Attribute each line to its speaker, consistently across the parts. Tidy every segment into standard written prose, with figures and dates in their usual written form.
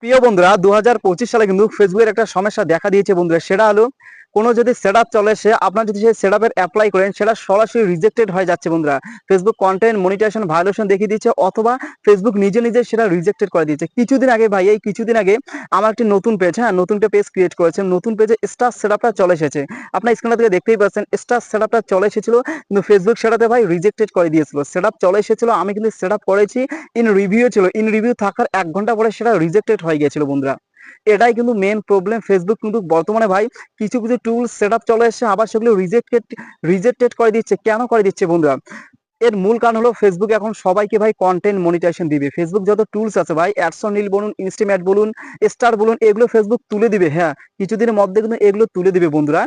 Speaker 1: প্রিয় বন্ধুরা 2025 সালে কিন্তু ফেসবুকের একটা সমস্যা দেখা দিয়েছে বন্ধুরা। সেটা হলো কোনো যদি সেটআপ চলে সে আপনার যদি সেই সেটআপের অ্যাপ্লাই করেন সেটা সরাসরি রিজেক্টেড হয়ে যাচ্ছে বন্ধুরা। ফেসবুক কন্টেন্ট মনিটাইজেশন ভায়োলেশন দেখিয়ে দিচ্ছে, অথবা ফেসবুক নিজে নিজে সেটা রিজেক্টেড করে দিয়েছে। কিছুদিন আগে ভাই, এই কিছুদিন আগে আমার একটি নতুন পেজ, নতুন একটা পেজ ক্রিয়েট করেছে, নতুন পেজে স্টার সেটআপটা চলে এসেছে। আপনার স্ক্রিনে থেকে দেখতেই পাচ্ছেন স্টার সেটআপটা চলে এসেছিল, কিন্তু ফেসবুক সেটাতে ভাই রিজেক্টেড করে দিয়েছিল। সেটআপ চলে এসেছিল, আমি কিন্তু সেটআপ করেছি, ইন রিভিউ ছিল, ইন রিভিউ থাকার 1 ঘন্টা পরে সেটা রিজেক্টেড হয়ে গিয়েছিল বন্ধুরা। এটাই কিন্তু মেন প্রবলেম। ফেসবুক কিন্তু বর্তমানে ভাই কিছু কিছু টুল সেটআপ চলে এসেছে, আবার সেগুলো রিজেক্টেড করে দিচ্ছে। কেন করে দিচ্ছে বন্ধুরা? এর মূল কারণ হলো ফেসবুক এখন সবাইকে ভাই কন্টেন্ট মনিটাইজেশন দিবে। ফেসবুক যত টুলস আছে ভাই, অ্যাডসন বলুন, ইনস্টিমেট বলুন, স্টার বলুন, এগুলো ফেসবুক তুলে দিবে। হ্যাঁ, কিছুদিনের মধ্যে কিন্তু এগুলো তুলে দিবে বন্ধুরা।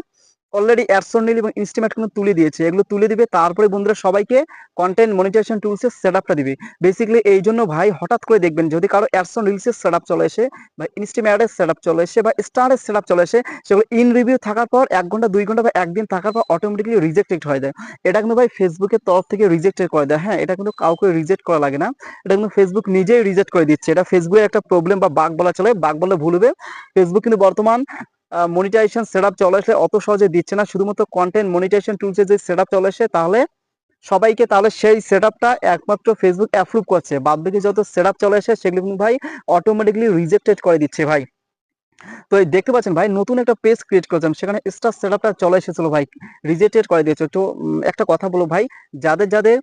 Speaker 1: অলরেডি অ্যাডসন এবং ইনস্টিমেট কিন্তু তুলে দিয়েছে, এগুলো তুলে দিবে। তারপরে বন্ধুরা সবাইকে কন্টেন্ট মনিটাইজেশন টুলসের সেটআপটা দিবে। বেসিক্যালি এই জন্য ভাই হঠাৎ করে দেখবেন যদি কারো অ্যাডসন রিলসের সেটআপ চলে এসে, বা ইনস্টিমেটের সেটআপ চলে এসে, বা স্টারের সেটআপ চলে এসে, সেগুলো ইন রিভিউ থাকার পর 1 ঘন্টা 2 ঘন্টা বা একদিন থাকার পর অটোমেটিক্যালি রিজেক্টেড হয়ে যায়। এটা কিন্তু ভাই ফেসবুকের তরফ থেকে রিজেক্টেড করে দেয়। হ্যাঁ, এটা কিন্তু কাউকে রিজেক্ট করা লাগে না, এটা কিন্তু ফেসবুক নিজেই রিজেক্ট করে দিচ্ছে। এটা ফেসবুকের একটা প্রবলেম বা বাগ বলা চলে, বাগ বলে ভুল হবে। ফেসবুক কিন্তু বর্তমান মনিটাইজেশন সেটআপ চলে আসলে অত সহজে দিচ্ছে না। শুধুমাত্র কন্টেন্ট মনিটাইজেশন টুলসে যে সেটআপ চলে আসে তাহলে সবাইকে, তাহলে সেই সেটআপটা একমাত্র ফেসবুক অ্যাপ্রুভ করছে। বাদ বাকি যত সেটআপ চলে আসে সেগুলো কিন্তু ভাই অটোমেটিক্যালি রিজেক্টেড করে দিচ্ছে ভাই। তো এই দেখতে পাচ্ছেন ভাই, নতুন একটা পেজ ক্রিয়েট করেছেন, সেখানে স্টার সেটআপটা চলে এসেছিল ভাই, রিজেক্টেড করে দিয়েছে। তো একটা কথা বলো ভাই, যাদের যাদের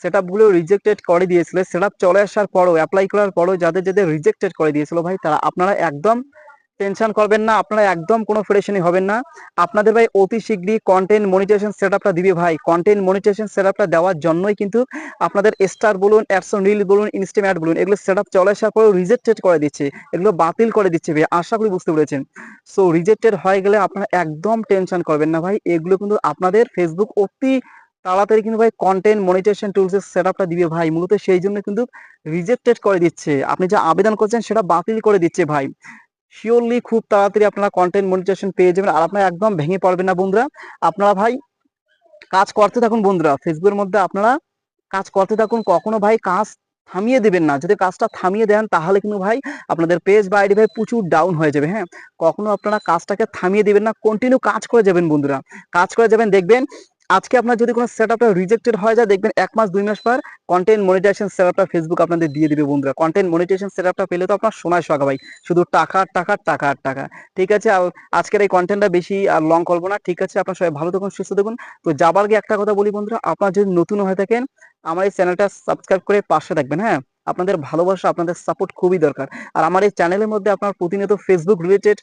Speaker 1: সেটআপ গুলো রিজেক্টেড করে দিয়েছিল, সেটআপ চলে আসার পরও, অ্যাপ্লাই করার পরও যাদের যাদের রিজেক্টেড করে দিয়েছিল ভাই, তারা আপনারা একদম টেনশন করবেন না, আপনারা একদম কোনো ফ্রেশনই হবেন না। আপনাদের ভাই অতি শীঘ্রই কন্টেন্ট মনিটাইজেশন সেটআপটা দিবে ভাই। কন্টেন্ট মনিটাইজেশন সেটআপটা দেওয়ার জন্যই কিন্তু আপনাদের স্টার বলুন, অ্যাডসন রিল বলুন, ইনস্টাম্যাট বলুন, এগুলো সেটআপ চলে আসার পরেও রিজেক্টেড করে দিচ্ছে, এগুলো বাতিল করে দিচ্ছে ভাই। আশা করি বুঝতে পেরেছেন। সো রিজেক্টেড হয়ে গেলে আপনারা একদম টেনশন করবেন না ভাই, এগুলো কিন্তু আপনাদের ফেসবুক অতি তাড়াতাড়ি কিন্তু ভাই কন্টেন্ট মনিটাইজেশন টুলসের সেটআপটা দিবে ভাই। মূলত সেই জন্য কিন্তু রিজেক্টেড করে দিচ্ছে, আপনি যা আবেদন করছেন সেটা বাতিল করে দিচ্ছে ভাই। শিওরলি খুব তাড়াতাড়ি আপনারা কন্টেন্ট মনিটাইজেশন পেয়ে যাবেন, আর আপনারা একদম ভেঙে পড়বেন না বন্ধুরা। আপনারা ভাই কাজ করতে থাকুন বন্ধুরা, ফেসবুকের মধ্যে আপনারা কাজ করতে থাকুন, কখনো ভাই কাজ থামিয়ে দিবেন না। যদি কাজটা থামিয়ে দেন তাহলে কিন্তু ভাই আপনাদের পেজ বা আইডি ভাই প্রচুর ডাউন হয়ে যাবে। হ্যাঁ, কখনো আপনারা কাজটাকে থামিয়ে দিবেন না, কন্টিনিউ কাজ করে যাবেন বন্ধুরা, কাজ করে যাবেন। দেখবেন আজকে আপনার যদি কোনো সেটআপটা রিজেক্টেড হয়ে যায়, দেখবেন 1 মাস 2 মাস পর কন্টেন্ট মনিটাইজেশন সেটআপটা ফেসবুক আপনাদের দিয়ে দিবে বন্ধুরা। কন্টেন্ট মনিটাইজেশন সেটআপটা পেলে তো আপনার সোনায় সোহাগা ভাই, শুধু টাকা টাকা টাকা আর টাকা। ঠিক আছে, আর আজকের এই কন্টেন্টটা বেশি আর লং করবো না। ঠিক আছে, আপনার সবাই ভালো থাকুন, সুস্থ থাকুন। তো যাবার আগে একটা কথা বলি বন্ধুরা, আপনারা যদি নতুন হয়ে থাকেন আমার এই চ্যানেলটা সাবস্ক্রাইব করে পাশে থাকবেন। হ্যাঁ, আপনাদের ভালোবাসা, আপনাদের সাপোর্ট খুবই দরকার। আর আমার এই চ্যানেলের মধ্যে আপনার প্রতিনিয়ত ফেসবুক রিলেটেড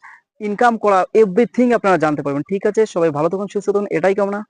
Speaker 1: ইনকাম করা এভরিথিং আপনারা জানতে পারবেন। ঠিক আছে, সবাই ভালো থাকুন, সুস্থ থাকুন, এটাই কামনা।